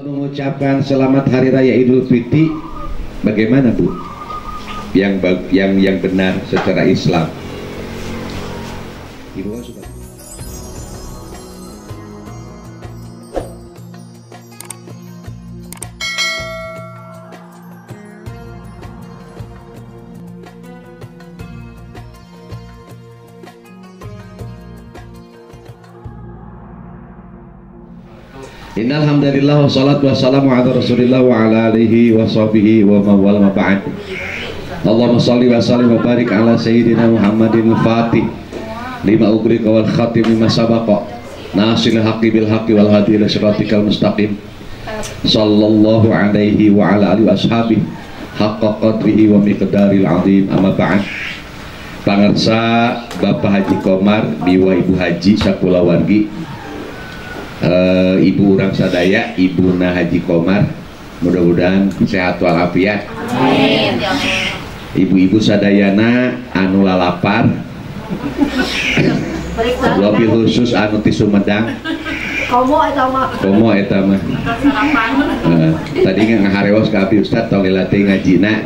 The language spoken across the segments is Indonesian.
mengucapkan selamat hari raya Idul Fitri, bagaimana Bu? Yang benar secara Islam. Ibu sudah. Innal hamdalillah wassalatu wassalamu ala Rasulillah wa ala alihi wa sahbihi wa mawala ma ba'd. Allahumma shalli wa sallim wa barik ala sayyidina Muhammadin al-Fatih lima ughriqa wal khatim lima sabaqa nasil haqqi bil haqqi wal hadi ila siratikal mustaqim sallallahu alaihi wa ala alihi wa ashabihi haqqa qadrihi wa miqdaril azim. Amma ba'd. Pangarsa Bapak Haji Komar biwa Ibu Haji sakulawargi, ibu orang sadaya, ibuna Haji Komar, mudah-mudahan sehat walafiat. Ibu-ibu sadayana anu lalapar, wabil khusus anu ti Sumedang. Komo eta mah. Tadi ngaharewas ka Abi Ustad tong dilatih ngajina.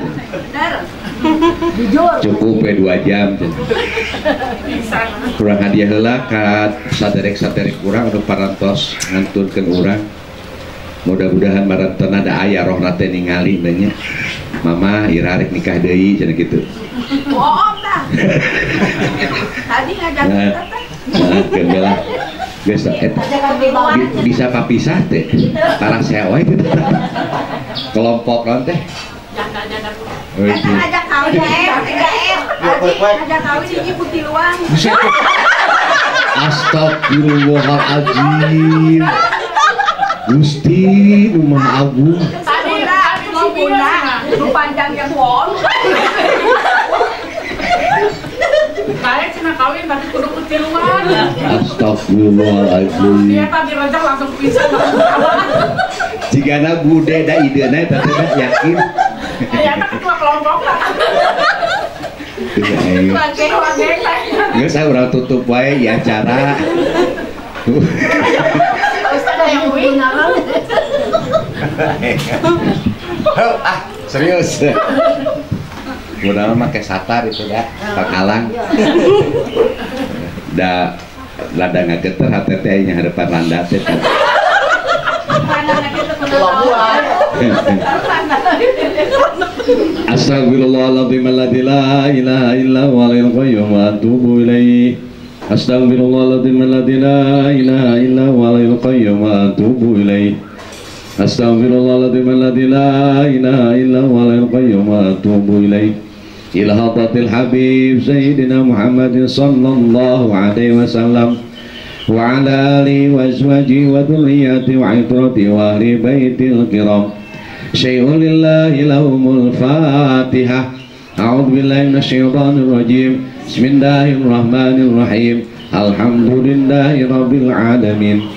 Cukup 2 jam. Kurang hadiah heula ka saderek-saderek kurang untuk parantos nganturkeun urang. Mudah-mudahan marantena da aya rohna teh ningali nya. Mama irarek nikah deui cenah kitu. Bohong dah. Tadi ngajak kita geus bisa papisah teh. Para sewa itu. Kelompok non teh. Ajak kawin ajak kawin ini putih luang. Astagfirullahaladzim. Gusti rumah agung. Tadi mau bunda, lu panjang yang wong. Kayak cina kawin tapi kudu putih luang. Astagfirullahaladzim. Dia tadi rajak langsung pisah. Jigana bude da idena tadi yakin. Ayana ketua kelompok lah. Nggak saya udah tutup wae di acara. Serius. Udah mah kayak satar itu dah, pakalang. Da lada ngageter hati teh nya hadapan landa teh. Astagfirullahaladzim alladzi la ilaha illa huwal hayyul qayyum wa atubu ilaih. Astagfirullahaladzim alladzi la ilaha illa huwal hayyul qayyum wa atubu ilaih. Astagfirullahaladzim alladzi la ilaha illa huwal hayyul qayyum wa atubu ilaih. Ila hadratil habib sayyidina Muhammadin sallallahu alaihi wasallam wa ala alihi wa azwajihi wa dhurriyyatihi wa itratihi wa ahli baitil kiram. Syai'un lillahi lahumul fatihah. A'udzu billahi minasyaitonir rajim. Bismillahirrahmanirrahim. Alhamdulillahi rabbil alamin.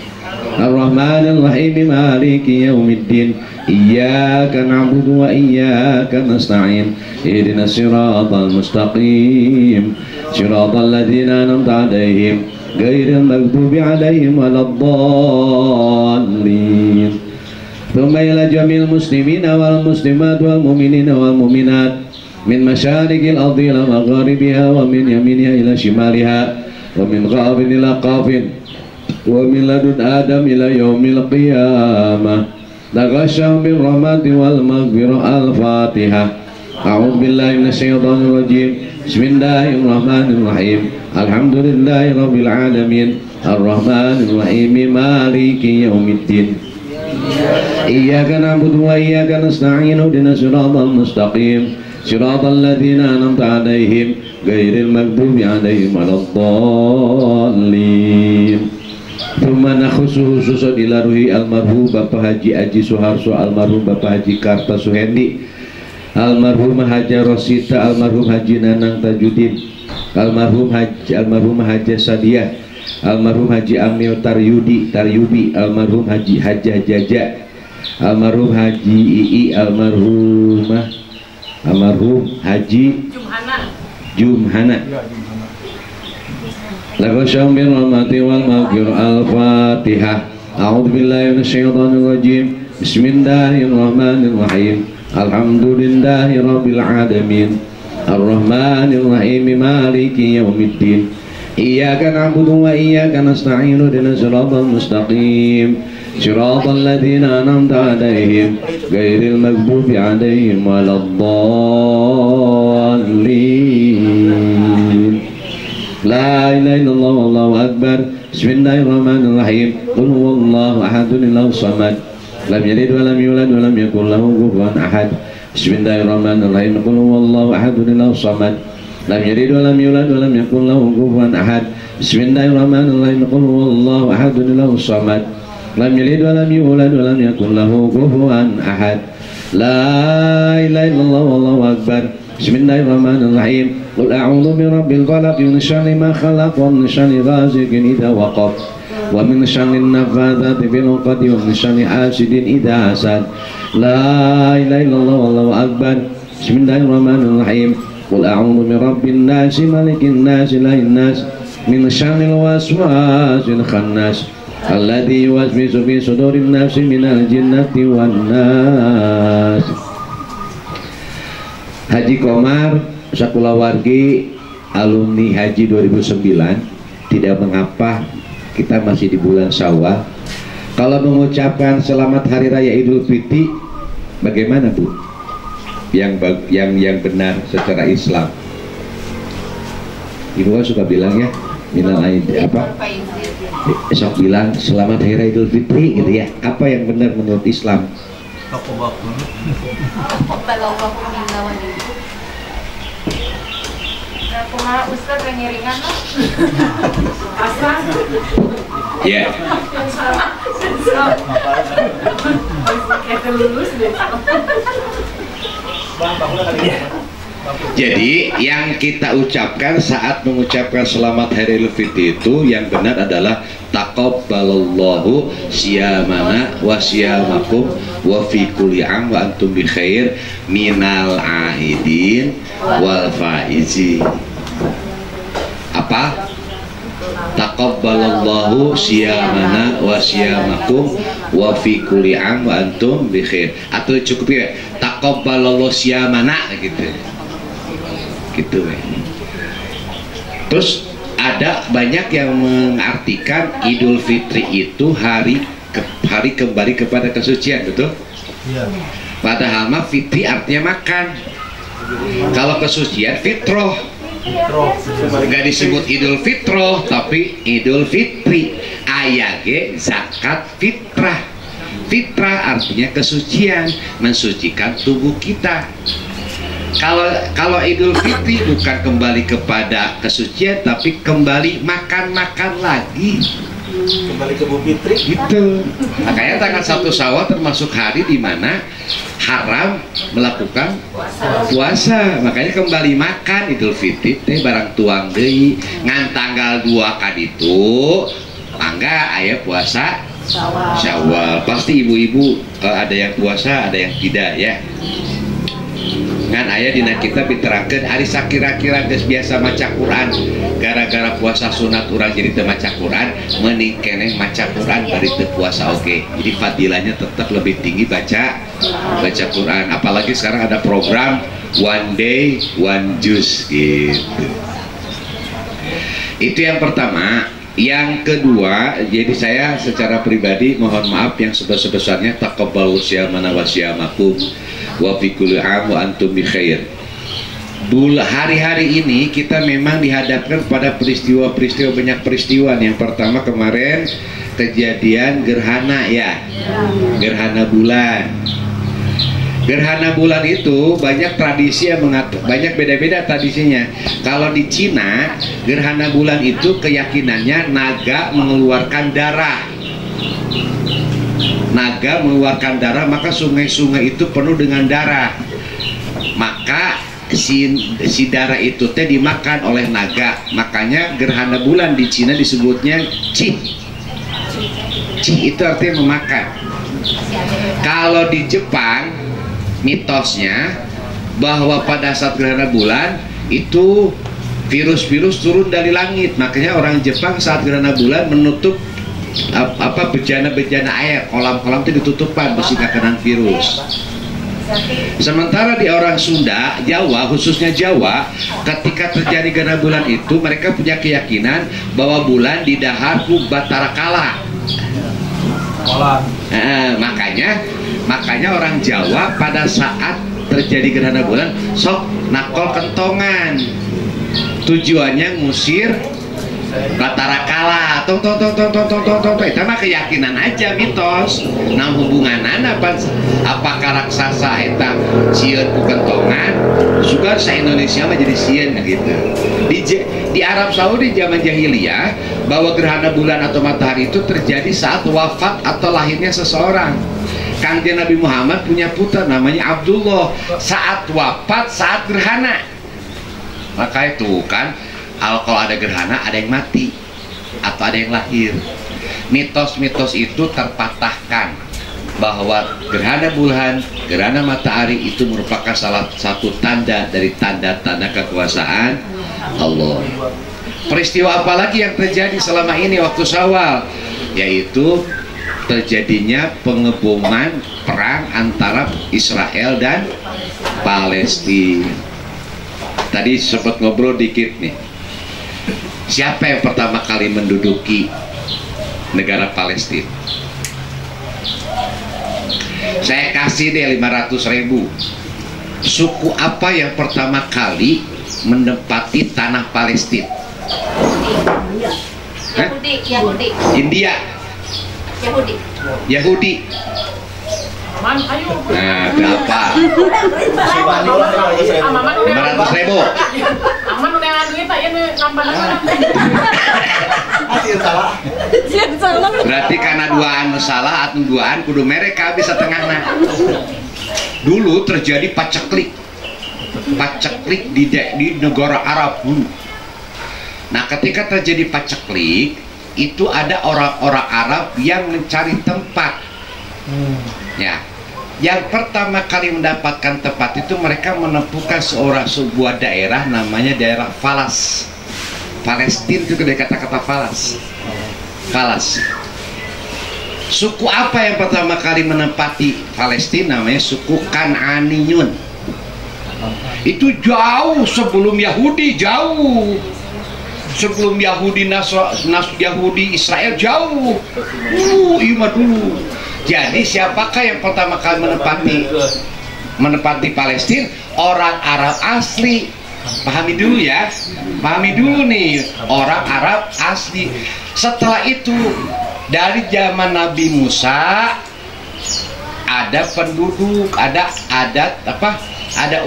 Arrahmanir rahim maliki yaumiddin. Iyyaka na'budu wa iyyaka nasta'in. Ihdinas siratal mustaqim. Siratal ladzina an'amta 'alaihim ghairil maghdubi 'alaihim waladdallin. Thumma ila jamil muslimina wal muslimat wal mu'minina wal mu'minat min masyariqil ardi ila magharibiha wa min yaminiha ila shimaliha wa min ghabin ila qafin wa min ladun adam ila yaumil qiyamah. Taghashshahum bir rahmati wal maghfirah. Al-Fatihah. A'udzu billahi minasyaitonir rajim. Bismillahirrahmanirrahim. Alhamdulillahi rabbil alamin. Ar-Rahmanir Rahim maliki yaumiddin. Iyyaka na'budu wa iyyaka nasta'in. Ihdinas siratal mustaqim. Siratal ladzina an'amta 'alaihim ghairil maghdubi 'alaihim waladdallin. Tsumma nakhusu khususan ila ruhi almarhum Bapak Haji Aji Suharso, almarhum Bapak Haji Karta Suhendi, almarhum Haja Rosita, almarhum Haji Nanang Tajudin, almarhum Haji Sadiah, almarhum Haji Amil Taryubi, almarhum Haji Hajah Jaja, almarhum Haji Ii, almarhum Haji Jumhana. Laghashahum bir rahmati wal maghfirah. Al-Fatihah. A'udzu billahi minasyaitonir rajim. Bismillahirrahmanirrahim. Alhamdulillahi rabbil alamin. Ar-Rahmanir Rahim. Maliki yaumiddin. Iyyaka na'budu wa iyyaka nasta'in. Ihdinas siratal mustaqim. Siratal ladzina an'amta 'alaihim ghairil maghdubi 'alaihim waladdallin. La ilaha illallah wallahu akbar. Bismillahirrahmanirrahim. Qul huwallahu ahadun Allahus samad. Lam yalid wa lam yulad wa lam yakul lahu kufuwan ahad. Bismillahirrahmanirrahim. Qul huwallahu ahadun Allahus samad. Lam yalid wa lam yulad wa lam yakul lahu kufuwan ahad. Bismillahirrahmanirrahim. Qul huwallahu ahadun Allahus samad. Lam yalid wa lam yulad wa lam yakul lahu kufuwan ahad. La ilaha illallah wallahu akbar. Bismillahirrahmanirrahim. Qul a'udzu birabbil falaq min syarri ma khalaq wa min syarri ghasiqin idza waqab wa min syarri naffatsati fil 'uqad wa min syarri hasidin idza hasad. La ilaha illallah wallahu akbar. Bismillahirrahmanirrahim. Qul a'udzu birabbin nas malikin nas ilahin nas min syarril waswasil khannas alladzi yuwaswisu fi sudurin nasi minal jinnati wan nas. Haji Komar sakulawargi alumni Haji 2009. Tidak mengapa kita masih di bulan Syawal. Kalau mengucapkan selamat hari raya Idul Fitri, bagaimana Bu? Yang benar secara Islam. Ibu kan suka bilang ya, minal aidin apa? Esok bilang selamat hari raya Idul Fitri gitu ya. Apa yang benar menurut Islam? Kumaha Ustaz pengiringan lah. Asal. Ya. Kita lulus deh. Jadi yang kita ucapkan saat mengucapkan selamat hari Idul Fitri itu yang benar adalah taqabbalallahu siyamana wa siyamakum wa fi kulli am wa antum bi khair minal aidin wal faizi. Apa? Taqabbalallahu siyamana wa siyamakum wa fi kulli am wa antum bi khair. Atau cukup ya taqabbalallahu siyamana gitu. Gitu ya. Terus ada banyak yang mengartikan Idul Fitri itu hari kembali kepada kesucian, betul? Iya. Padahal mah fitri artinya makan. Kalau kesucian fitroh. Enggak disebut Idul Fitroh tapi Idul Fitri. Ayage zakat fitrah. Fitrah artinya kesucian, mensucikan tubuh kita. Kalau Idul Fitri bukan kembali kepada kesucian tapi kembali makan-makan lagi, kembali ke Bu Fitri gitu. Makanya tanggal 1 Syawal termasuk hari di mana haram melakukan puasa. Makanya kembali makan Idul Fitri teh barang tuang deui ngan tanggal 2 kaditu mangga aya puasa Syawal. Pasti ibu-ibu ada yang puasa ada yang tidak ya. Ngan aya dina kita biterakeun hari sakira-kira geus biasa maca Quran gara-gara puasa sunat urang jadi teu maca Quran mending keneh maca Quran bari teu puasa oge. Jadi fadilahnya tetap lebih tinggi baca Quran, apalagi sekarang ada program one day one juice gitu. Itu yang pertama. Yang kedua, jadi saya secara pribadi mohon maaf yang sebesar-besarnya taqabbalu siyamana wa siyamakum wa fi kulli am wa antum bi khair. Hari-hari ini kita memang dihadapkan pada peristiwa-peristiwa, banyak peristiwa. Yang pertama kemarin kejadian gerhana ya, gerhana bulan. Gerhana bulan itu banyak tradisi yang mengatur, banyak beda-beda tradisinya. Kalau di Cina, gerhana bulan itu keyakinannya naga mengeluarkan darah. Naga mengeluarkan darah, maka sungai-sungai itu penuh dengan darah. Maka si darah itu teh dimakan oleh naga. Makanya gerhana bulan di Cina disebutnya Qi. Qi itu artinya memakan. Kalau di Jepang mitosnya bahwa pada saat gerhana bulan itu virus-virus turun dari langit. Makanya orang Jepang saat gerhana bulan menutup apa bejana-bejana air, kolam-kolam itu ditutupan besi kakanan virus. Sementara di orang Sunda, Jawa, khususnya Jawa, ketika terjadi gerhana bulan itu mereka punya keyakinan bahwa bulan didahar ku Batara Kala. Makanya orang Jawa pada saat terjadi gerhana bulan sok nakol kentongan, tujuannya ngusir Batara Kala. Tong itu mah keyakinan aja, mitos. Nah hubunganan apakah raksasa eta sieun ku kentongan juga se-Indonesia mah jadi sieun gitu. Di Arab Saudi zaman jahiliyah bahwa gerhana bulan atau matahari itu terjadi saat wafat atau lahirnya seseorang. Kangjeng Nabi Muhammad punya putra namanya Abdullah, saat wafat saat gerhana. Maka itu kan kalau ada gerhana ada yang mati atau ada yang lahir. Mitos-mitos itu terpatahkan bahwa gerhana bulan, gerhana matahari itu merupakan salah satu tanda dari tanda-tanda kekuasaan Allah. Peristiwa apa lagi yang terjadi selama ini waktu Syawal? Yaitu terjadinya pengeboman perang antara Israel dan Palestina. Tadi sempat ngobrol dikit nih. Siapa yang pertama kali menduduki negara Palestina? Saya kasih deh 500.000. Suku apa yang pertama kali menempati tanah Palestina? Yahudi. India. Yahudi. Nah, berapa? 500.000. Aman udah ngaduin tak ya nambah. Berarti karena duaan salah atau duaan kudu mereka bisa tengahna. Dulu terjadi paceklik di negara Arab dulu. Nah, ketika terjadi paceklik itu ada orang-orang Arab yang mencari tempat. Ya, yang pertama kali mendapatkan tempat itu mereka menemukan sebuah daerah namanya daerah Falas. Palestina itu dari kata-kata Falas. Suku apa yang pertama kali menempati Palestina? Namanya suku Kan'aniyun. Itu jauh sebelum Yahudi, jauh sebelum Yahudi Yahudi Israel, jauh. Ima dulu. Jadi siapakah yang pertama kali menempati Palestina? Orang Arab asli. Pahami dulu ya, pahami dulu nih, orang Arab asli. Setelah itu dari zaman Nabi Musa ada penduduk, ada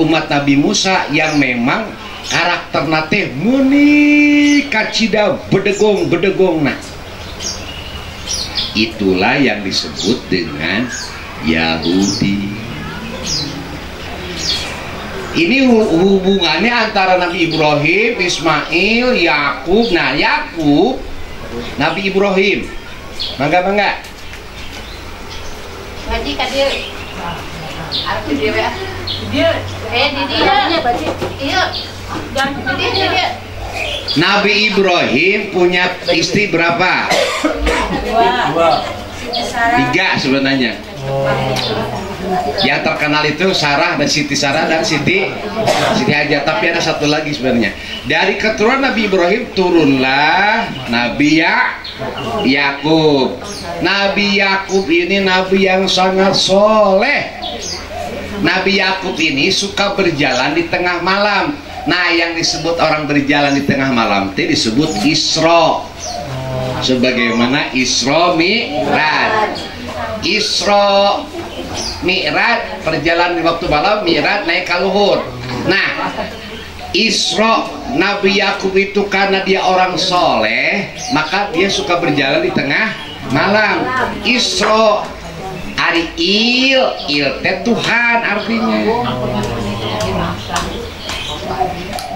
umat Nabi Musa yang memang karakter nate muni kacida bedegong. Nah, itulah yang disebut dengan Yahudi. Ini hubungannya antara Nabi Ibrahim, Ismail, Yakub. Nah, Yakub, Nabi Ibrahim. Mangga. Haji kadir. Arti dia ya. Dia. Di dia. Baji. Iya. Jangan dia. Nabi Ibrahim punya istri berapa? 2. 3 sebenarnya. Yang terkenal itu Sarah dan Siti Sarah dan Siti Hajar. Tapi ada satu lagi sebenarnya. Dari keturunan Nabi Ibrahim turunlah Nabi Yakub. Nabi Yakub ini nabi yang sangat soleh. Nabi Yakub ini suka berjalan di tengah malam. Nah, yang disebut orang berjalan di tengah malam itu disebut Isra. Sebagaimana Isra Mi'raj. Isra Mi'raj perjalanan di waktu malam, Mi'raj naik ke luhur. Nah, Isra Nabi Yakub itu karena dia orang soleh, maka dia suka berjalan di tengah malam. Isra ari il teh Tuhan artinya.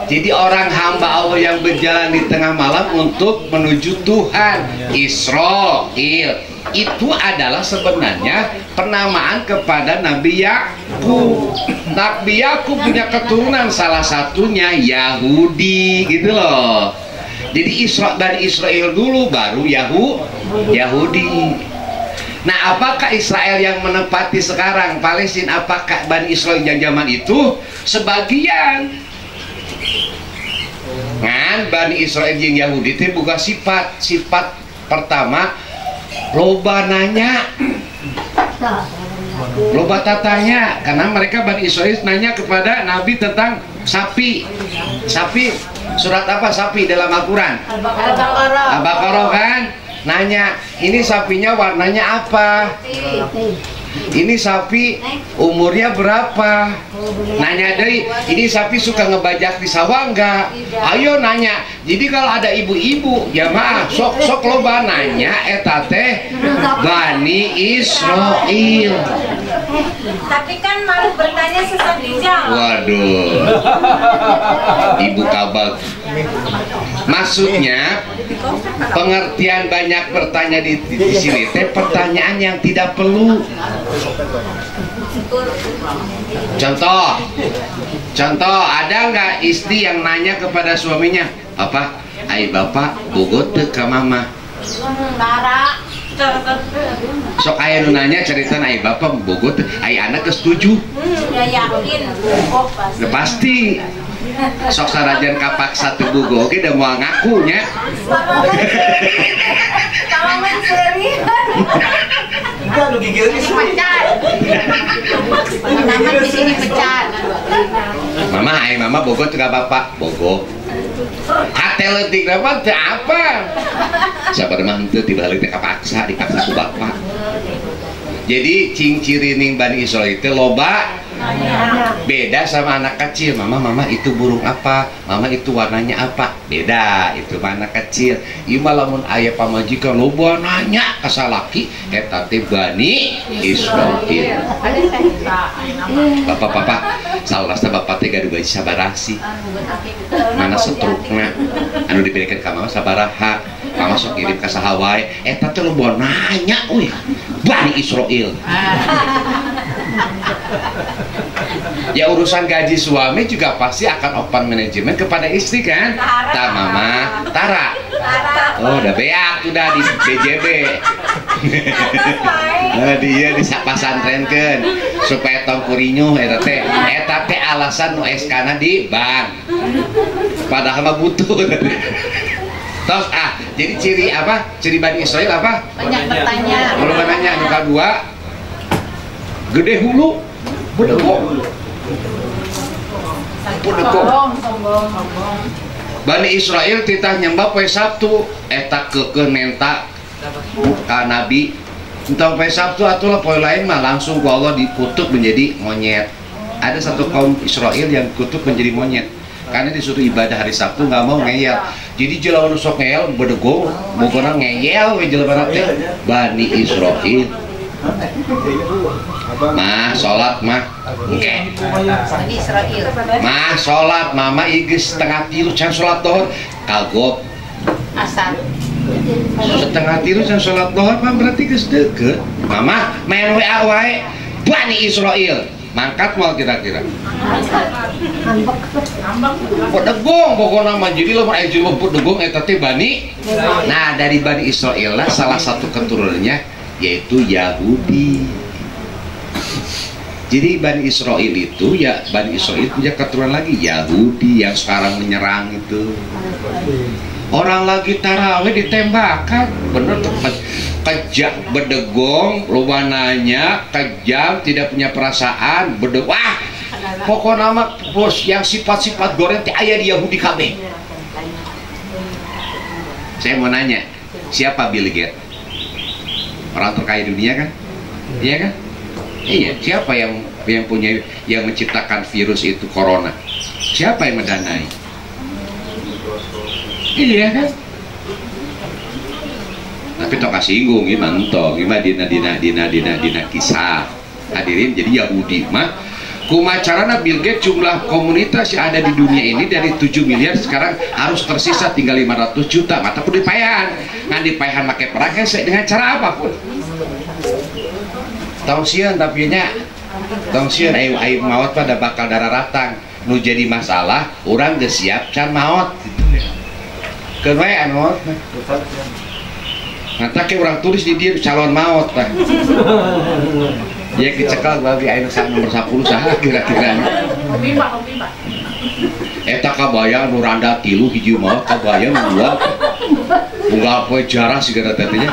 Jadi orang hamba Allah yang berjalan di tengah malam untuk menuju Tuhan. Israel itu adalah sebenarnya penamaan kepada Nabi Yakub. Nabi Yakub punya keturunan, salah satunya Yahudi gitu loh. Jadi dari Israel dulu baru Yahudi. Nah, apakah Israel yang menepati sekarang Palestina? Apakah Bani Israel yang zaman itu? Sebagian. Kan Bani Israel yang Yahudi itu bukan sifat pertama loba nanya, loba tatanya, karena mereka Bani Israel nanya kepada Nabi tentang sapi. Surat apa sapi dalam Al-Quran? Al-Baqarah kan? Nanya, ini sapinya warnanya apa? Ini sapi umurnya berapa? Nanya deh, ini sapi suka ngebajak di sawah enggak? Ayo nanya. Jadi kalau ada ibu-ibu, ya maaf, sok loba nanya eta teh Bani Israel. Tapi kan malu bertanya susah dijawab. Waduh, ibu kabal. Maksudnya pengertian banyak bertanya di sini teh pertanyaan yang tidak perlu. Contoh, ada nggak istri yang nanya kepada suaminya, apa? Ai bapak bogot teu ka mama. Sok aya nu nanya cerita ai bapak bogot ai anak geus setuju. Ya yakin. Udah pasti. Sok sarajan kapak satu bugo oke udah mau ngakunya. Kalau main serius. Enggak, lu gigil nih. Pecat. Nama di sini pecat. Mama bogo teu ka bapak bogo. Hate leutik mah teu apa. Sabar mah teu dibalik teh kapaksa dipaksa ku bapak. Jadi ciri-ciri Bani Israel itu loba beda sama anak kecil. Mama itu burung apa? Mama itu warnanya apa? Beda itu anak kecil. Ieu mah lamun aya pamajikan loba nanya ka salaki eta teh Bani Israel. Bapak saurasna bapak teh gaduh gaji sabarasi. Mana setrukna anu diberikan ka mama sabaraha? Mama sok kirim ka saha wae. Eta teh loba nanya euy. Bani Israel. Ya urusan gaji suami juga pasti akan open manajemen kepada istri kan? Mama, Tara. Oh, udah beak udah di BJB. Dia di pasantrenkeun supaya tong kurinyuh eta teh alasan nu SK-na di bank. Padahal mah butuh. Tos jadi ciri apa? Ciri Bani Israel apa? Banyak bertanya. Kalau nanya anu kadua gede hulu, bedegong. Bani Israel titah nyembah poe Sabtu eta keukeun nenta ka Nabi. Entah poe Sabtu atulah poe lain mah langsung ku Allah dikutuk menjadi monyet. Ada satu kaum Israel yang kutuk menjadi monyet. Karena disuruh ibadah hari Sabtu nggak mau ngeyel. Jadi jelema nu sok ngeyel bedegong, bogona ngeyel we jelema teh Bani Israel. Mah salat mah engke. Bani Israel. Mah salat mama geus setengah 3 can salat dohor kagok. Asar. Setengah 3 can salat dohor mah berarti geus deukeut. Mama main WA wae Bani Israel. Mangkat mal kira-kira. Pedegong pokoknya mah jadi lo aya jeung pedegong eta teh Bani. Nah, dari Bani Israel lah salah satu keturunannya yaitu Yahudi. Jadi Bani Israel itu ya Bani Israel punya keturunan lagi Yahudi yang sekarang menyerang itu. Orang lagi tarawih ditembakkan, bener tuh kejam, bedegong, loba nanya, kejam, tidak punya perasaan, wah, pokoknya nama bos yang sifat-sifat goreng aya di Yahudi kabeh. Saya mau nanya, siapa Bill Gates? Orang terkaya dunia kan? Iya kan? Iya, siapa yang punya yang menciptakan virus itu corona? Siapa yang mendanai? Iya kan? Tapi toh kasinggung gimana toh? Gimana dina kisah hadirin. Jadi Yahudi mah kumacarana Bill Gates jumlah komunitas yang ada di dunia ini dari 7 miliar sekarang harus tersisa tinggal 500 juta. Mata pun dipayahan, ngan dipayahan pakai perang dengan cara apapun. Tongsian tapi nya tongsian ayo maut pada bakal darah ratang. Nu jadi masalah orang geus siap can maut. Keun wae anu maut. Ngatake orang tulis di dia calon maut tah. Ya dicekal bagi ayeuna nomor 10 saha kira-kira. Hobi Pak. Eta kabaya nu randa 3 hiji maut kabaya nu 2. Unggal poe jarah sigana teh nya.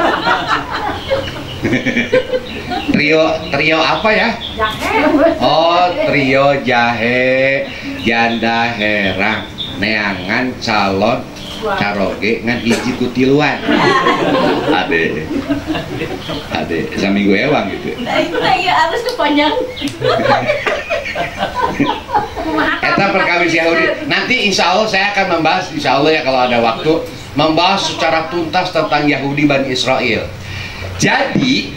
Trio apa ya? Jahe. Oh, trio jahe janda herang neangan calon caroge ngan hiji kutiluan. Ade saminggu ewang gitu. Nah iya harus kepanjang. Eta perkawis Yahudi. Nanti insya Allah saya akan membahas, insya Allah ya kalau ada waktu, membahas secara tuntas tentang Yahudi Bani Israel. Jadi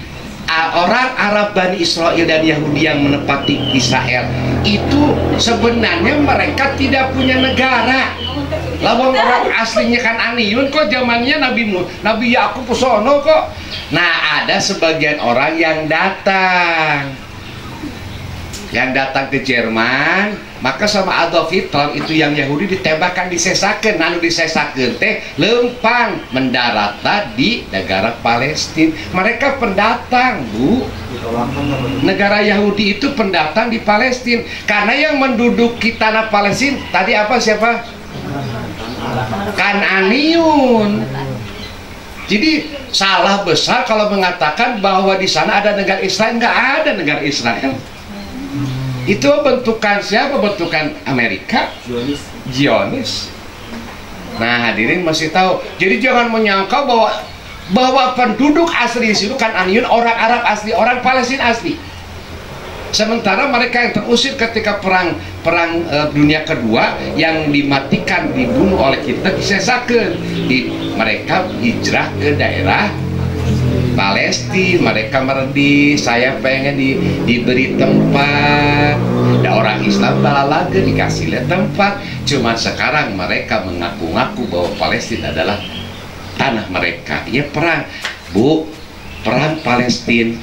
orang Arab Bani Israel dan Yahudi yang menepati Israel itu sebenarnya mereka tidak punya negara. Lawang orang aslinya kan Aniun kok zamannya Nabi Yakub Pusono kok. Nah ada sebagian orang yang datang ke Jerman, maka sama Adolf Hitler itu yang Yahudi ditembakkan, disesakeun, anu disesakeun teh lempang mendarat di negara Palestina. Mereka pendatang, Bu. Negara Yahudi itu pendatang di Palestina karena yang menduduki tanah Palestina tadi apa siapa? Kananiun. Jadi salah besar kalau mengatakan bahwa di sana ada negara Israel. Nggak ada negara Israel. Itu bentukan siapa? Bentukan Amerika, Zionis. Nah hadirin masih tahu. Jadi jangan menyangka bahwa penduduk asli di situ kan Aniun orang Arab asli, orang Palestina asli. Sementara mereka yang terusir ketika perang dunia kedua yang dimatikan, dibunuh oleh kita, disesakeun. Mereka hijrah ke daerah Palestina, mereka merdi, saya pengen diberi tempat. Ada orang Islam balalaga dikasih lihat tempat. Cuma sekarang mereka mengaku-ngaku bahwa Palestina adalah tanah mereka. Ya perang, Bu, perang Palestina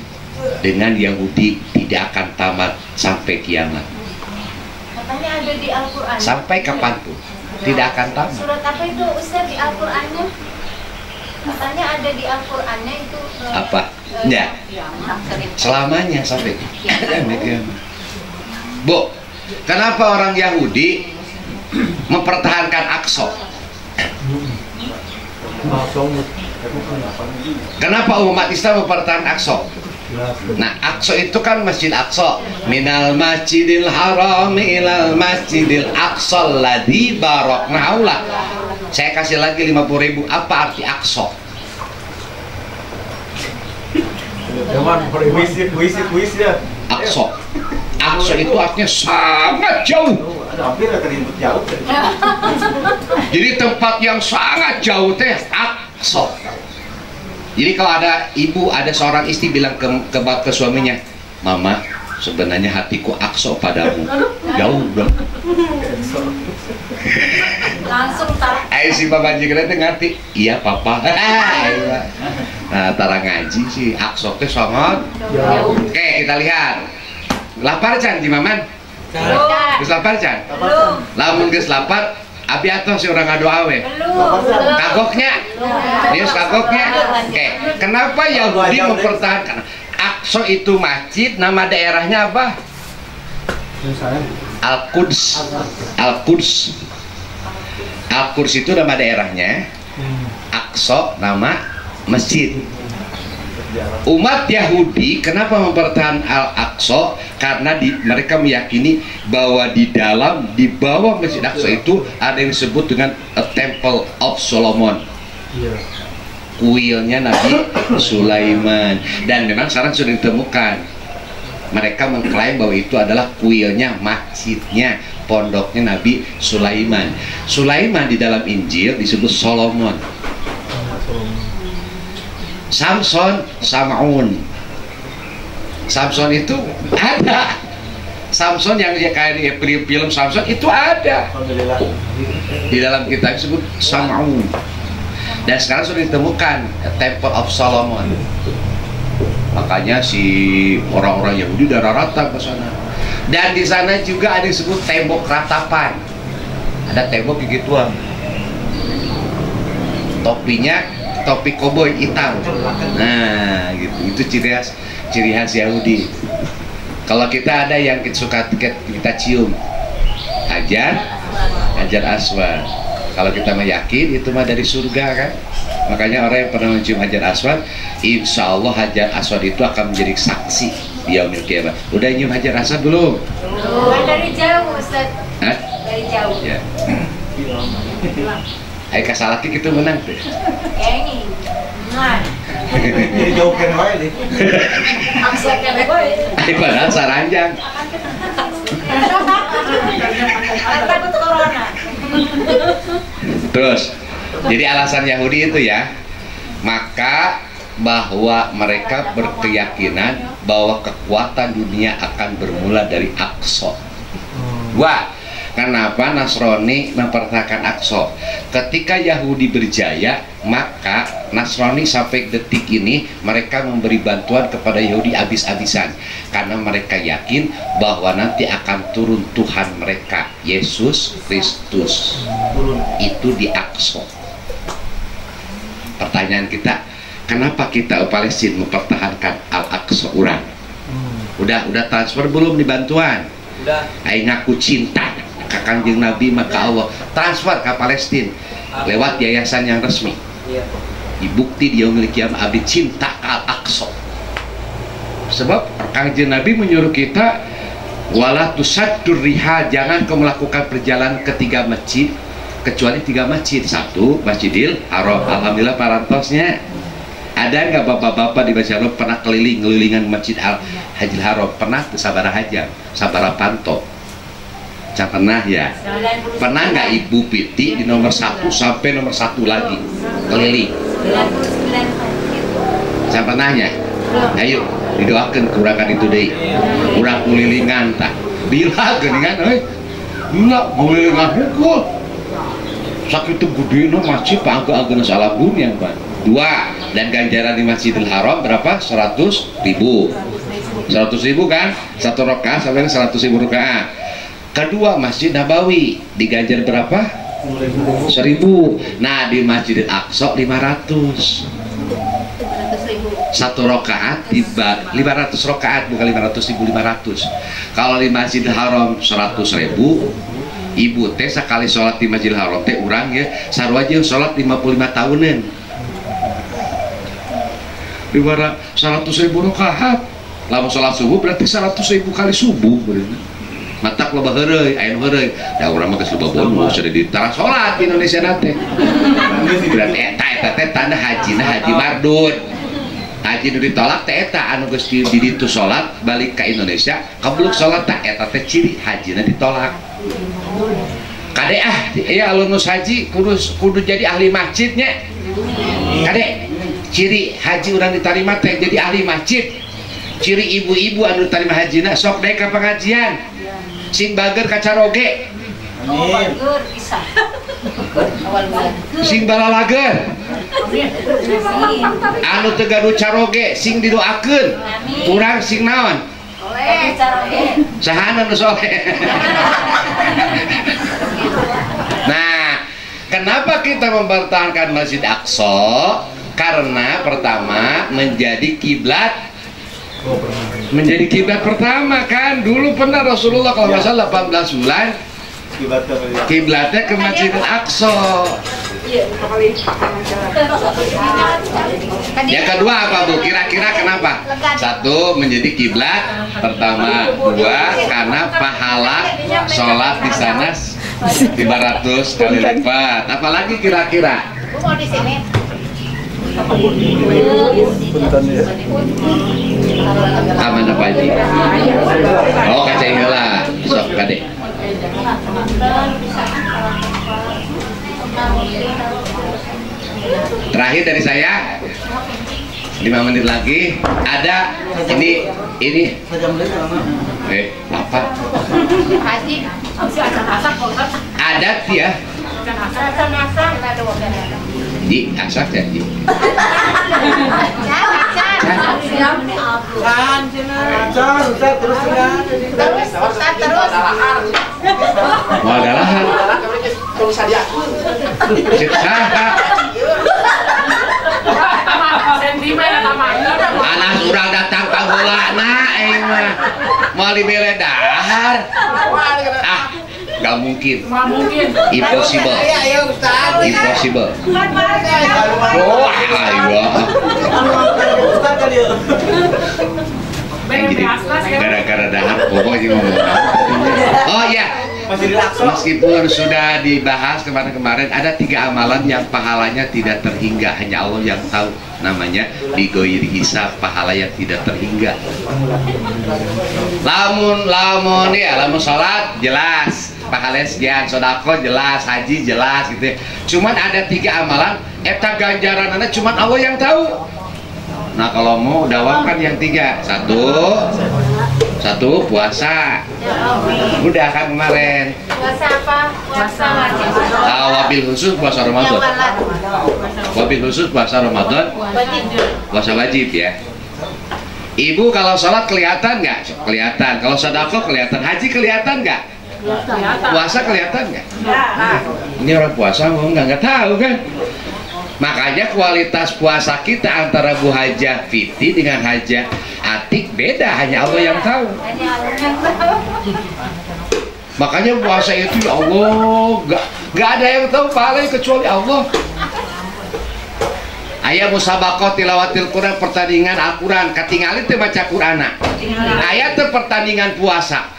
dengan Yahudi tidak akan tamat sampai kiamat. Katanya ada di Al-Quran. Sampai kapanpun tidak akan tamat. Surat apa itu Ustaz di Al-Qurannya? Katanya ada di Al-Qurannya itu. Apa? Ya. Selamanya sampai kiamat. Bu, kenapa orang Yahudi mempertahankan Aqsa? Kenapa umat Islam mempertahankan Aqsa? Nah, Aqsa itu kan Masjid Aqsa. Minal Masjidil Haram ilal Masjidil Aqsa alladzi barakna haulah. Saya kasih lagi 50.000. Apa arti Aqsa? Aqsa. Aqsa itu artinya sangat jauh. Jadi tempat yang sangat jauh teh Aqsa. Jadi kalau ada ibu, ada seorang istri bilang ke suaminya, "Mama, sebenarnya hatiku Aqsa padamu." Jauh dong. Langsung tarik. Ayo si Bapak Jikra itu ngerti. Iya Papa. Nah, tara ngaji sih Aqsa teh sangat jauh. Oke, kita lihat. Lapar can di Maman? Geus lapar can? Belum. Lamun geus lapar, abi atuh si urang ngadoa we. Belum. Kagoknya. Nius kagoknya. Oke, kenapa Yahudi mempertahankan Aqsa itu masjid, nama daerahnya apa? Al-Quds. Al-Quds. Al-Quds itu nama daerahnya. Aqsa nama masjid. Umat Yahudi kenapa mempertahankan Al-Aqsa? Karena mereka meyakini bahwa di bawah Masjid Aqsa itu ada yang disebut dengan a Temple of Solomon. Kuilnya Nabi Sulaiman. Dan memang sekarang sudah ditemukan. Mereka mengklaim bahwa itu adalah kuilnya, masjidnya, pondoknya Nabi Sulaiman. Sulaiman di dalam Injil disebut Solomon. Samson, Samaun. Samson itu ada. Samson yang kayak di film Samson itu ada. Di dalam kitab disebut Samaun. Dan sekarang sudah ditemukan Temple of Solomon. Makanya si orang-orang Yahudi udah rata ke sana. Dan di sana juga ada yang disebut tembok ratapan. Ada tembok begituan. Topinya topi koboi hitam. Nah, gitu. Itu ciri khas Yahudi. Kalau kita ada yang suka kita cium, Hajar Aswad. Kalau kita meyakin itu mah dari surga kan. Makanya orang yang pernah mencium Hajar Aswad, insya Allah Hajar Aswad itu akan menjadi saksi di yaumil qiyamah. Udah nyium Hajar Aswad belum? Dari jauh, Ustaz. Hah? Dari jauh. Ya. Ayo kasalaki kita menang tuh. Ini. Nah. Jadi jauhkan wae deh. Aksesnya baik. Ayo padahal saranjang. Takut corona. Terus, jadi alasan Yahudi itu ya, maka bahwa mereka berkeyakinan bahwa kekuatan dunia akan bermula dari Aqsa. Wah, kenapa Nasrani mempertahankan Aqsa? Ketika Yahudi berjaya, maka Nasrani sampai detik ini mereka memberi bantuan kepada Yahudi habis-habisan, karena mereka yakin bahwa nanti akan turun Tuhan mereka, Yesus Kristus. Itu di Aqsa. Pertanyaan kita, kenapa kita Palestina mempertahankan Al-Aqsa urang? Udah transfer belum di bantuan? Udah. Aing ngaku cinta ka Kanjeng Nabi, maka Allah transfer ke Palestina lewat yayasan yang resmi. Iya. Dibukti dia memiliki abdi cinta ke Al-Aqsa. Sebab Kanjeng Nabi menyuruh kita wala tusaddur riha, jangan kau melakukan perjalanan ke 3 masjid kecuali 3 masjid. 1 Masjidil Haram. Alhamdulillah parantosnya ada nggak bapak-bapak di Masjidil Haram pernah keliling-kelilingan Masjid Al-Hajjil Haram? Pernah ke sabara haja, sabara panto? Pernah ya? Pernah nggak Ibu Piti di nomor 1 sampai nomor 1 lagi keliling? Saya pernahnya? Ayo didoakan kurakan itu deh. Kurang kelilingan tak? Bila geningan, bila kelilingan hukul. Sakit itu gede no masjid agak-agak salah dunia Pak. 2, dan ganjaran di Masjidil Haram berapa? 100.000. 100.000 kan? 1 rakaat sampai 100.000 rakaat. Kedua Masjid Nabawi diganjar berapa? 1.000. Nah di Masjidil Aqsa 500. 1 rakaat di 500 rakaat, bukan 500.000, 500. Kalau di Masjidil Haram 100.000, ibu teh sekali sholat di Masjidil Haram teh urang ya sarua aja sholat 55 tahunan. 100.000 rakaat. Lamun sholat subuh berarti 100.000 kali subuh bener. Matak loba heureuy, aya nu heureuy. Da urang mah geus loba bonus sudah ditara sholat di Indonesia nate. Berarti eta teh tanda hajina haji mardud. Haji nu ditolak teh eta anu geus di ditu sholat balik ka Indonesia, kabluk sholat teh eta teh ciri hajina ditolak. Kade ya alunus haji kudu jadi ahli masjidnya. Kade ciri haji urang diterima teh jadi ahli masjid. Ciri ibu-ibu anu diterima hajina sok daek ka pengajian. Sing bager kaca roge. Amin. Bisa. Awal bulan. Sing balalager. Anu teu gaduh caroge sing didoakeun. Urang sing naon? Oleh caroge. Sahana nu soleh. Nah, kenapa kita mempertahankan Masjid Aqsa? Karena pertama menjadi kiblat pertama kan. Dulu pernah Rasulullah kalau nggak salah 18 bulan kiblatnya ke Masjid Aqsa. Yang kedua apa Bu? Kira-kira kenapa? 1 menjadi kiblat pertama. 2 karena pahala sholat di sana 500 kali lipat. Apalagi kira-kira? Mau di sini. Aman apa aja? Oh kaca heula. Sok kade. Terakhir dari saya 5 menit lagi ada ini apa? Haji. Adat ya. Ji, asak ya Ji. Terus. Mau dalahan. mau dibere dahar. Ah, nggak mungkin. Impossible. Impossible. Oh, ayo. Jadi gara-gara dahar pokoknya ngomong. Oh ya, meskipun sudah dibahas kemarin-kemarin, ada 3 amalan yang pahalanya tidak terhingga, hanya Allah yang tahu. Namanya bigoiri hisab, pahala yang tidak terhingga. Lamun sholat jelas pahalanya sekian, sodako jelas, haji jelas gitu ya. Cuman ada 3 amalan, eta ganjaranana cuman Allah yang tahu. Nah kalau mau dawamkan yang 3. Satu puasa. Udah kan kemarin. Puasa apa? Puasa wajib. Wabil khusus puasa Ramadan. Wabil khusus puasa Ramadan. Puasa wajib ya. Ibu kalau sholat kelihatan nggak? Kelihatan. Kalau sedekah kelihatan. Haji kelihatan nggak? Puasa kelihatan nggak? Ini orang puasa mau nggak tahu kan? Makanya kualitas puasa kita antara Bu Hajah Fiti dengan Hajah Atik beda, hanya Allah yang tahu. Makanya puasa itu ya Allah, nggak ada yang tahu pahalanya kecuali Allah. Ayat musabaqah tilawatil Quran, pertandingan Al-Quran, ketinggalin teh baca Qur'ana. Ayat teh pertandingan puasa.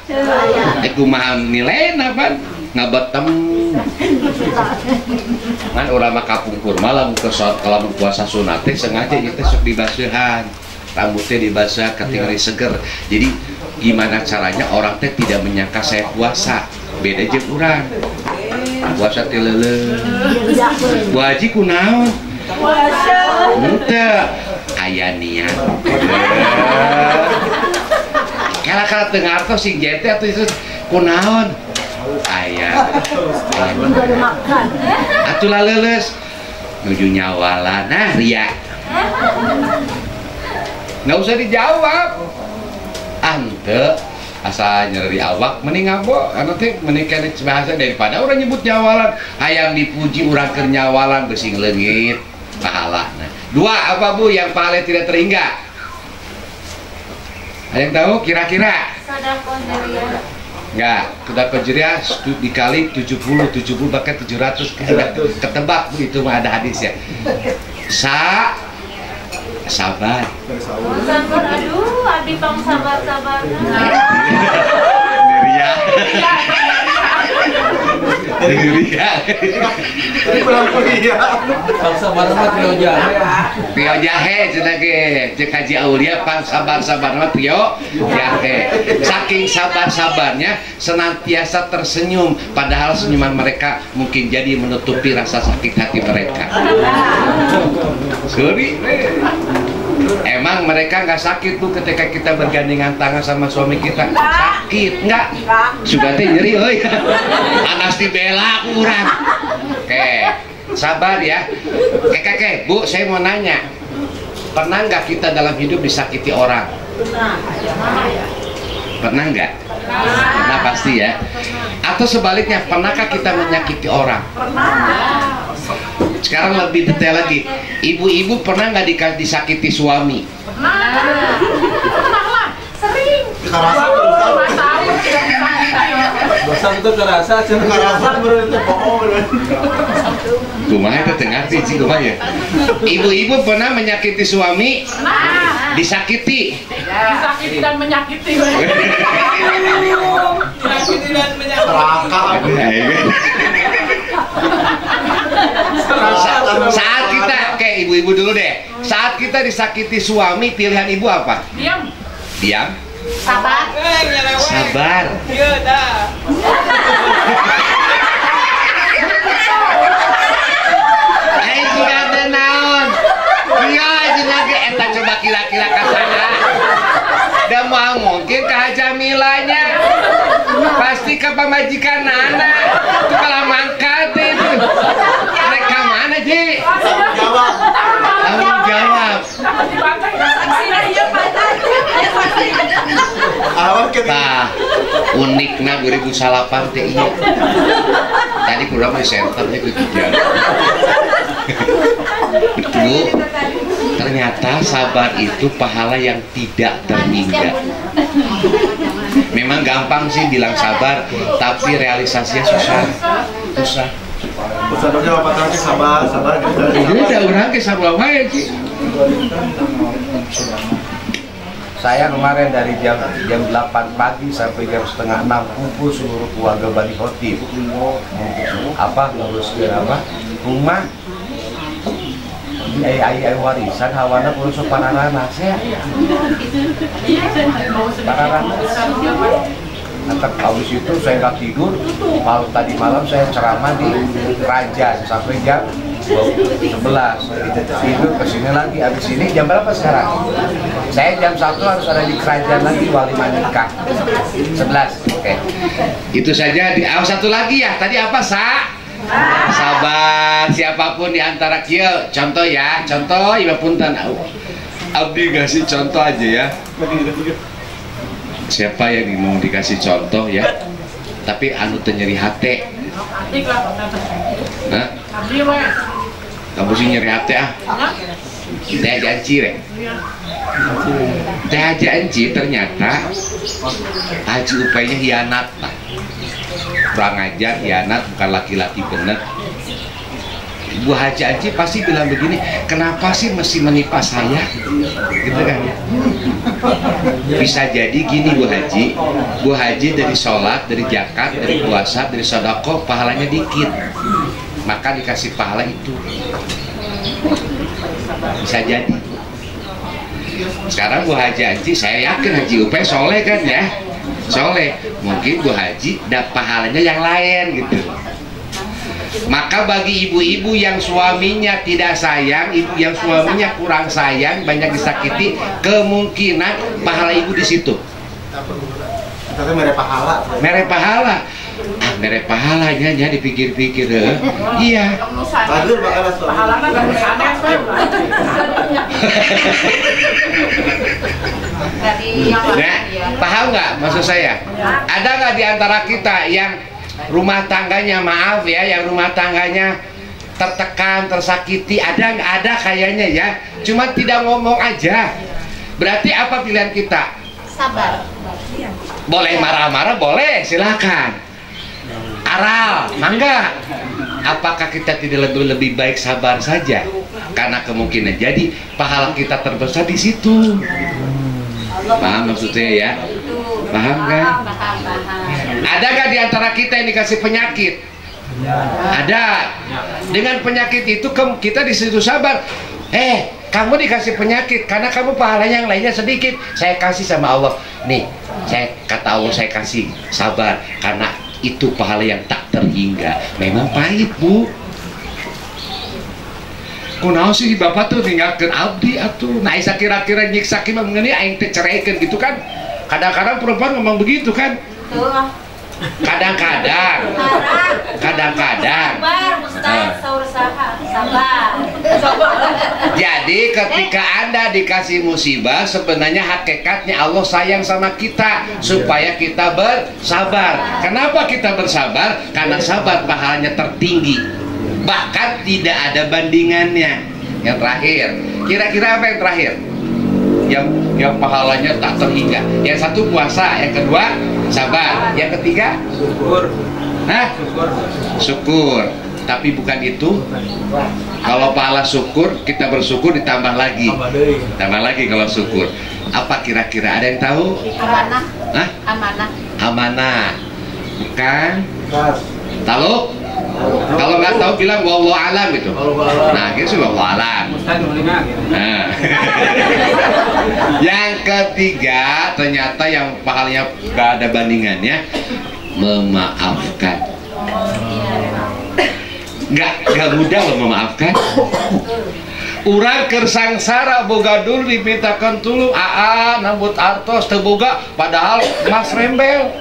Kumaha nilainya apa? Ngabetem. Kan urang mah kapungkur malam kalau puasa sunat teh sengaja ieu teh sok dibasuhan. Rambutnya dibasah, ketinggalan seger. Jadi gimana caranya orang teh tidak menyangka saya puasa. Beda jeung urang. Puasa teh leuleuh. Bu Haji kunaon? Puasa. Henteu aya niat. Kala-kala teu ngartos sing jete atuh itu kunaon? Aya. Atuh laleuleus nuju nyawalan. Nah, ria. Nggak usah dijawab. Ante asal nyeri awak mending ngabo anu teh mending kana bahasa daripada orang nyebut nyawalan hayang dipuji urang keur nyawalan besing leungit pahalana. 2 apa Bu yang pahala tidak terhingga? Ada yang tahu kira-kira? Sedekah jariah. Enggak, sedekah jariah dikali 70 bahkan 700 ketebak begitu mah ada hadisnya. Sabar. Sabar, aduh, abi tong sabar-sabar. Ria. Bang sabar mah trio jahe. Trio jahe cenah ge, cek Haji Aulia pang sabar-sabar mah trio jahe. Saking sabar-sabarnya senantiasa tersenyum, padahal senyuman mereka mungkin jadi menutupi rasa sakit hati mereka. Sorry. Emang mereka nggak sakit Bu ketika kita bergandengan tangan sama suami kita? Sakit nggak? Sudah teh nyeri, oi. Anas dibela kurang. Oke, sabar ya. Oke, Bu, saya mau nanya, pernah nggak kita dalam hidup disakiti orang? Pernah nggak? Pernah pasti ya. Atau sebaliknya, pernahkah kita menyakiti orang? Pernah. Sekarang lebih detail lagi, ibu-ibu pernah nggak disakiti suami? Pernah lah, sering. Dosa itu kerasa, baru itu bohong. Kumaha itu tengah sih kumaha ya? Ibu-ibu pernah menyakiti suami? Pernah. Disakiti? Disakiti dan menyakiti. Saat kita, kayak ibu-ibu dulu deh. Saat kita disakiti suami, pilihan ibu apa? Diam. Diam. Sabar. Sabar. Iya dah. Juga ada naon. Iya, juga eta coba kira-kira kasana. Dan mau mungkin ke Jamilanya. Pasti ke pamajikan anak. Itu kalau mangkat itu. Mereka mana, Ji? Tanggung jawab. Nah, uniknya 2008 teh iya. Tadi kurang di center nya kejar. Betul. Ternyata sabar itu pahala yang tidak terhingga. Memang gampang sih bilang sabar, tapi realisasinya susah. Pesannya apa tadi sabar gitu. Jadi udah orang ke sabar wae Ci. Saya kemarin dari jam 8 pagi sampai jam setengah 6 kumpul seluruh keluarga Bani Khotib. Ngurus rumah. Ayah warisan hawana kurus pararana saya. Pararana. Habis itu saya nggak tidur. Tadi malam saya ceramah di Kerajaan sampai jam 11. Tidur kesini lagi. Habis ini jam berapa sekarang? Saya jam 1 harus ada di Kerajaan lagi walimah nikah. 11. Oke. Itu saja. Satu lagi ya. Tadi apa sabar. Siapapun di antara kieu, contoh ya, contoh ibu punten. Abdi kasih contoh aja ya. Siapa yang mau dikasih contoh ya? Tapi anu teu nyeri hate. Hah? Kamu sih nyeri hate ah? Teh Haji Anci rek. Teh Haji Anci ternyata Haji upainya hianat lah. Kurang ajar, hianat, bukan laki-laki bener. Bu Haji Anci pasti bilang begini, kenapa sih mesti menipu saya? Gitu kan? Bisa jadi gini Bu Haji dari sholat, dari zakat, dari puasa, dari sedekah, pahalanya dikit, maka dikasih pahala itu. Bisa jadi. Sekarang Bu Haji Anci, saya yakin Haji Upay soleh kan ya? Soleh, mungkin Bu Haji dapat pahalanya yang lain gitu. Maka bagi ibu-ibu yang suaminya tidak sayang, ibu yang suaminya kurang sayang, banyak disakiti, kemungkinan pahala ibu di situ. Tapi mere pahala. Mere pahala. Mere pahalanya nya dipikir-pikir iya. Badur bakal Pahalana dari sana Nah, paham nggak maksud saya? Ada nggak di antara kita yang rumah tangganya, maaf ya, yang rumah tangganya tertekan, tersakiti? Ada kayaknya ya, cuma tidak ngomong aja. Berarti apa pilihan kita? Sabar. Boleh marah-marah, boleh, silakan. Aral, mangga. Apakah kita tidak lebih baik sabar saja? Karena kemungkinan jadi pahala kita terbesar di situ. Paham maksudnya ya? Paham kan? Ada gak di antara kita yang dikasih penyakit? Ada. Dengan penyakit itu kita disitu sabar. Kamu dikasih penyakit karena kamu pahalanya yang lainnya sedikit. Saya kasih sama Allah. Nih, saya kata Allah, saya kasih sabar karena itu pahala yang tak terhingga. Memang pahit Bu. Kunaon sih bapak tuh tinggalkan abdi atuh. Nah, isa kira-kira nyiksa ki mah mengenai aing teh ceraikeun gitu kan. Kadang-kadang perempuan ngomong begitu kan. Kadang-kadang. Sabar, Ustaz, saur saha, sabar. Jadi ketika Anda dikasih musibah, sebenarnya hakikatnya Allah sayang sama kita supaya kita bersabar. Kenapa kita bersabar? Karena sabar pahalanya tertinggi. Bahkan tidak ada bandingannya. Yang terakhir, kira-kira apa yang terakhir? Yang pahalanya tak terhingga. Yang satu puasa, yang kedua sabar, yang ketiga syukur. Syukur. Tapi bukan itu. Kalau pahala syukur, kita bersyukur ditambah lagi. Tambah lagi kalau syukur. Apa kira-kira, ada yang tahu? Amanah. Amanah. Amanah. Bukan. Tahu? Kalau nggak tahu bilang wallahu alam gitu. Nah, gitu sih wallahu alam. Nah. Yang ketiga, ternyata yang pahalanya nggak ada bandingannya, memaafkan. Nggak mudah loh memaafkan. Urang keur sangsara boga dulu dimintakan tulu nambut artos teu boga padahal mas rembel.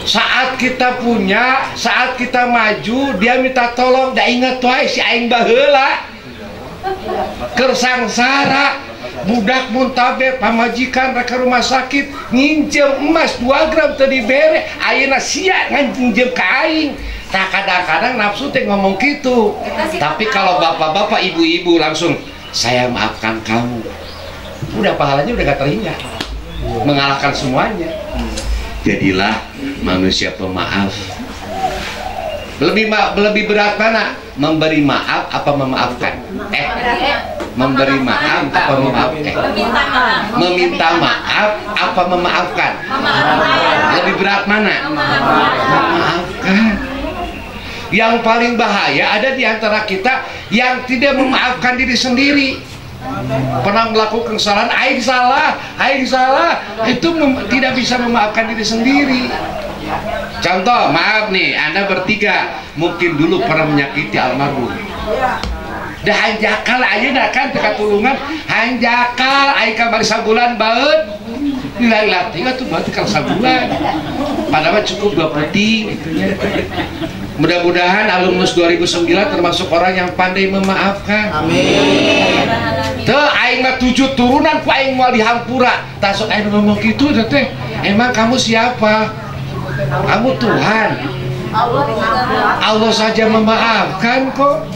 Saat kita punya, saat kita maju, dia minta tolong, dah ingat wae si aing baheula. Keur sangsara, budak muntaber pamajikan rek rumah sakit nginjem emas 2 gram teu dibere, ayeuna sia nginjem ka aing. Nah, kadang-kadang nafsu teh ngomong gitu. Tapi kalau bapak-bapak, ibu-ibu langsung, saya maafkan kamu. Udah pahalanya udah gak terhingga. mengalahkan semuanya. Jadilah manusia pemaaf. Lebih berat mana? Memberi maaf apa memaafkan? Memberi maaf apa memaafkan? Meminta maaf apa memaafkan? Lebih berat mana? Memaafkan. Yang paling bahaya ada di antara kita yang tidak memaafkan diri sendiri. Pernah melakukan kesalahan, aing salah, itu tidak bisa memaafkan diri sendiri. Contoh, maaf nih, Anda bertiga mungkin dulu pernah menyakiti almarhum. Dah hanjakal aja kan teka tulungan, hanjakal aing kamari sabulan baut. Nilai tiga tuh berarti kalau sabulan. Padahal cukup 2 peti gitu ya. Mudah-mudahan alumnus 2009 termasuk orang yang pandai memaafkan. Amin. Tuh aing mah 7 turunan ku aing moal dihampura. Tasuk aing ngomong gitu teh. Emang kamu siapa? Kamu Tuhan. Allah saja memaafkan kok.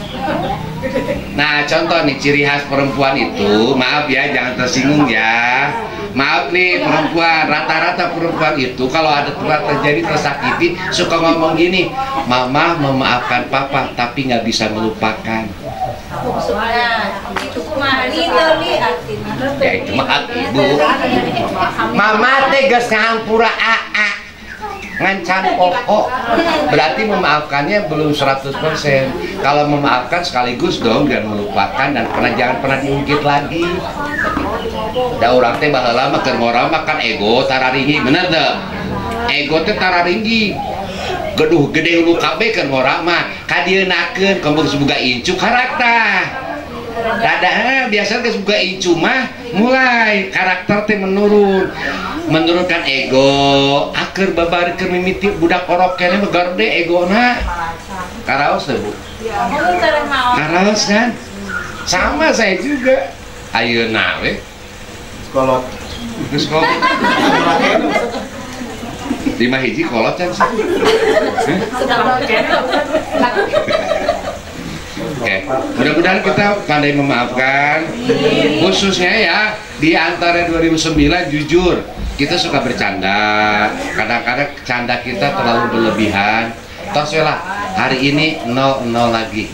Nah, contoh nih ciri khas perempuan itu, maaf ya, jangan tersinggung ya. Maaf nih perempuan, rata-rata perempuan itu kalau ada terjadi tersakiti suka ngomong gini, mama memaafkan papa tapi nggak bisa melupakan. Ya itu mah ibu. Mama tegas ngampura ngancan pokok, berarti memaafkannya belum 100%. Kalau memaafkan sekaligus dong dan melupakan dan jangan pernah diungkit lagi. Da urang teh baheula mah keur ngora makan ego tararinggi, bener teu? Ego teh tararinggi. Geduh gede ulu kabeh keur ngora mah kadienakeun komo boga incu karakter. Dadah biasa geus boga incu mah mulai karakter teh menurunkan ego. Aker babarikeun mimiti budak orok keneh mah gede egona. Karaos teh Bu? Karaos kan? Sama saya juga. Ayeuna we kolot. Geus kolot. 5 hiji kolot can sih. Oke, mudah-mudahan kita pandai memaafkan. Khususnya ya di antara 2009 jujur kita suka bercanda. Kadang-kadang canda kita terlalu berlebihan. Tos lah hari ini 0-0 lagi.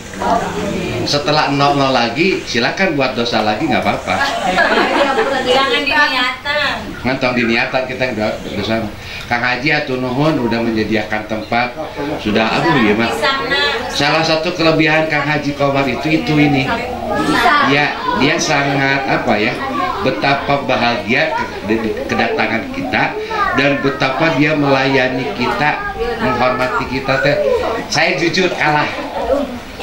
Setelah 0-0 lagi silakan buat dosa lagi nggak apa-apa. Jangan diniatan. Ngantong diniatan kita udah bersama. Kang Haji atuh nuhun udah menyediakan tempat. Sudah ya Mas. Salah satu kelebihan Kang Haji Komar itu ini. Ya, dia sangat apa ya? Betapa bahagia kedatangan kita dan betapa dia melayani kita, menghormati kita teh. Saya jujur kalah.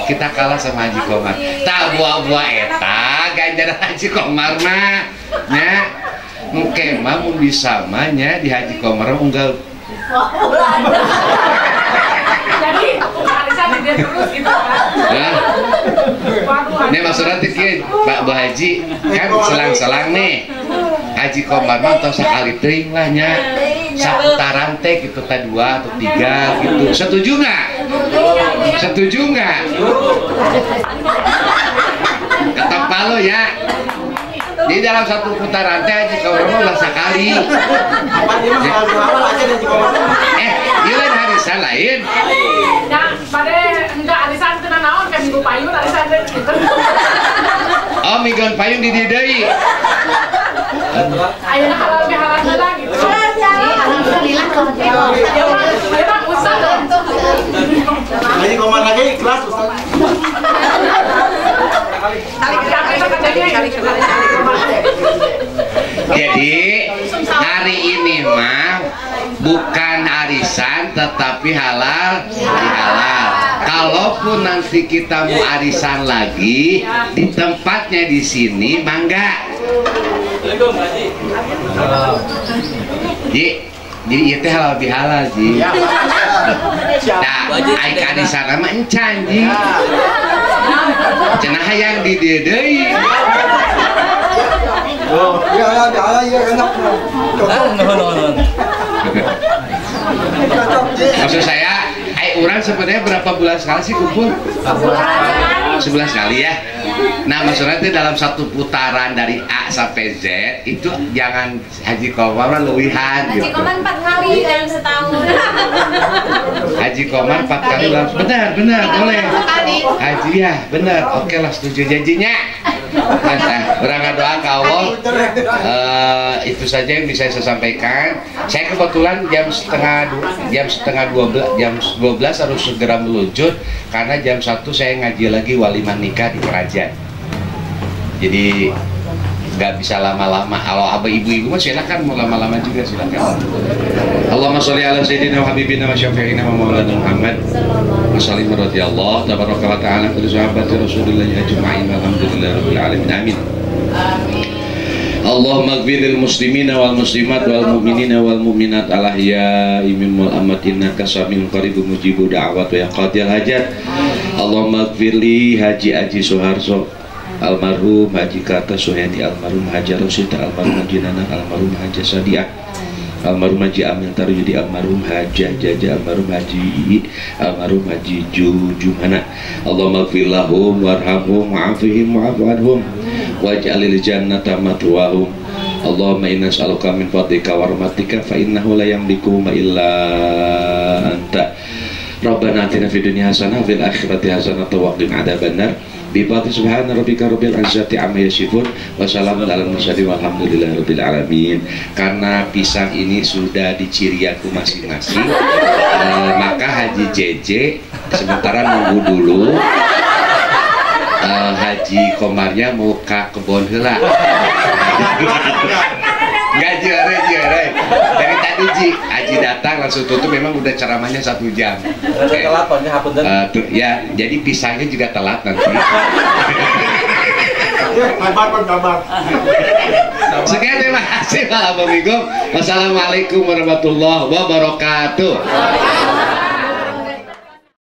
Kita kalah sama Haji Komar. Tak buah-buah eta ganjaran Haji Komar mah. Nya mungkin mah mun bisa mah nya di Haji Komar unggal. Jadi Alisa dia terus gitu kan. Ini maksudnya tikin Pak Bu Haji kan selang-selang nih Haji Komar mah tos sekali teuing lah nya saputaran teh gitu teh 2 atau 3 gitu. Setuju nggak? Setuju nggak? Ketok palu ya. Di dalam satu putaran teh Haji Komar mah sekali. Dia lain harisan lain. Nah, pada enggak arisan teu naon ka Minggu Payun arisan teh gitu. Oh, mingguan payung di dieu deui. Ayeuna halal ge halal heula gitu. Alhamdulillah kalau ya mah usah dong. Haji Komar lagi ikhlas Ustaz. Jadi hari ini mah bukan arisan tetapi halal bihalal. Kalaupun nanti kita mau arisan lagi di tempatnya di sini mangga. Jadi itu halal bihalal Ji. Nah, aik arisan mah encan Ji. Cenah hayang di dieu deui. Oh, ya enak. Maksud saya, urang sebenarnya berapa bulan sekali sih kumpul? 11 kali ya. Nah maksudnya itu dalam satu putaran dari A sampai Z itu jangan Haji Komar lewihan Haji gitu. Komar 4 kali dalam setahun. Haji Komar 4 kali langsung. Benar boleh. Haji ya benar. Oke lah setuju janjinya. Berangkat doa ke Allah. Itu saja yang bisa saya sampaikan. Saya kebetulan jam setengah 12 harus segera meluncur karena jam 1 saya ngaji lagi walimah nikah di Kerajaan. Jadi nggak bisa lama-lama. Kalau abah ibu-ibu mah silakan mau lama-lama juga silakan. Allahumma sholli ala sayyidina wa habibina wa syafi'ina wa maulana Muhammad wa sallim radhiyallahu tabaraka wa ta'ala kulli sahabati Rasulillah ajma'in alhamdulillahirabbil alamin amin. Allahumma ighfir lil muslimina wal muslimat wal mu'minina wal mu'minat al ahya'i minhum wal amwat innaka samiun qaribun mujibud da'wat wa ya qadiyal hajat. Allahumma ighfir li Haji Aji Soeharso, almarhum Haji Kata Suheni, almarhum Haji Rosita, almarhum Haji Nana, almarhum Haji Sadiah, almarhum Haji Amil Tarujudi, almarhum Haji Jaja, almarhum Haji Ii, almarhum Haji Jumana. Allahumma ighfir lahum warhamhum wa'afihim wa'fu anhum waj'alil jannata matwahum. Allahumma inna nas'aluka min fadlika wa rahmatika fa innahu la yamliku illa anta. Rabbana atina fid dunya hasanah wa fil akhirati hasanah wa qina adzabannar. Bi fadli subhana rabbika rabbil izzati amma yasifun wa salamun alal mursalin walhamdulillahi rabbil alamin. Karena pisang ini sudah diciriaku masing-masing, maka Haji JJ sementara nunggu dulu. Haji Komarnya mau ke kebon heula. Enggak juara. Dari tadi Haji datang langsung tutup, memang udah ceramahnya 1 jam. Telat ya hapunten. Ya, jadi pisangnya juga telat nanti. Kabar. Sekian, terima kasih Pak Assalamualaikum warahmatullahi wabarakatuh.